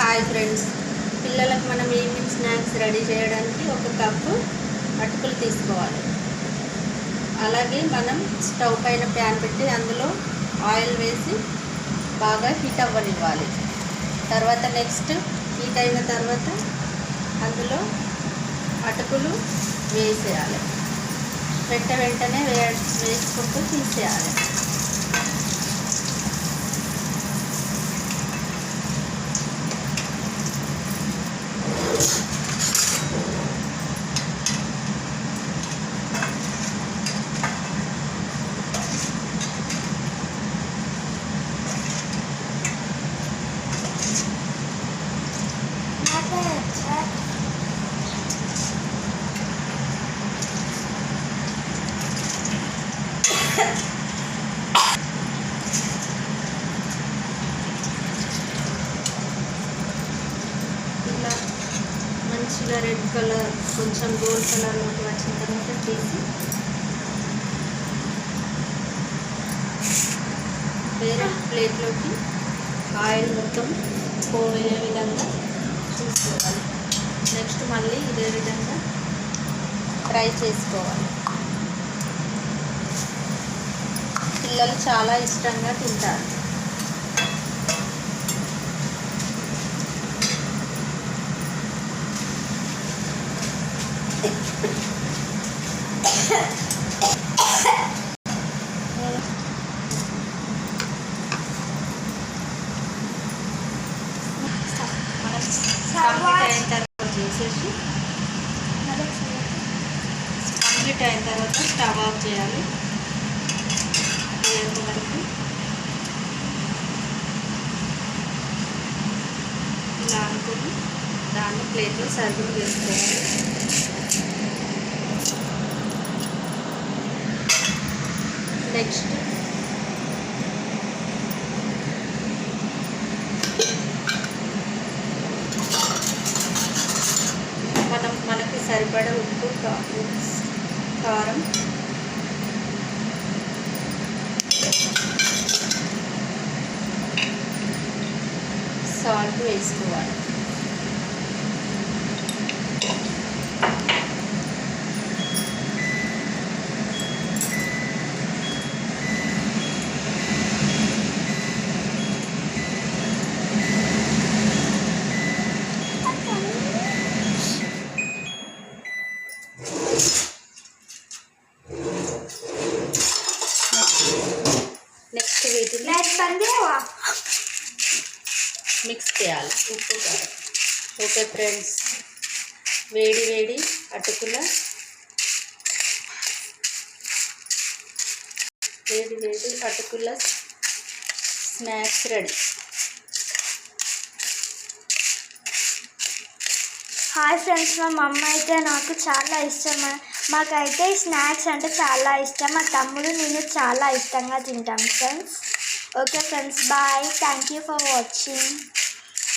Hi friends, పిల్లలకు మనం evening snacks ready చేయడానికి ఒక కప్పు అటుకులు తీసుకోవాలి. అలాగే మనం స్టవ్ పైన ప్యాన్ పెట్టి అందులో ఆయిల్ వేసి బాగా హీట్ అవ్వనివ్వాలి. తర్వాత నెక్స్ట్ హీట్ అయిన తర్వాత అందులో అటుకులు వేసేయాలి. వెంటనే వేసుకుంటూ తీసేయాలి. ఇలా మంచిగా రెడ్ కలర్ కొంచెం గోల్డ్ కలర్లోకి వచ్చిన తర్వాత తీసి వేరే ప్లేట్లోకి ఆయిల్ మొత్తం పోయే విధంగా చూసుకోవాలి. నెక్స్ట్ మళ్ళీ ఇదే విధంగా ఫ్రై చేసుకోవాలి. పిల్లలు చాలా ఇష్టంగా తింటారు. కంప్లీట్ అయిన తర్వాత స్టవ్ ఆఫ్ చేయాలి. వరకు ఇలా అనుకుని దాన్ని ప్లేట్లో సర్వింగ్ చేసుకోవాలి. నెక్స్ట్ మనకి సరిపడా ఉప్పు కారం సాల్ట్ వేసుకోవాలి. నెక్స్ట్ వీటిని మిక్స్ చేయాలి. ఉప్పు కారం. ఓకే ఫ్రెండ్స్, వేడి అటుకుల స్నాక్స్ రెడీ. హాయ్ ఫ్రెండ్స్, మా మమ్మ అయితే నాకు చాలా ఇష్టం. మాకైతే స్నాక్స్ అంటే చాలా ఇష్టం. మా తమ్ముడు నేను చాలా ఇష్టంగా తింటాం friends. Okay friends, bye. Thank you for watching.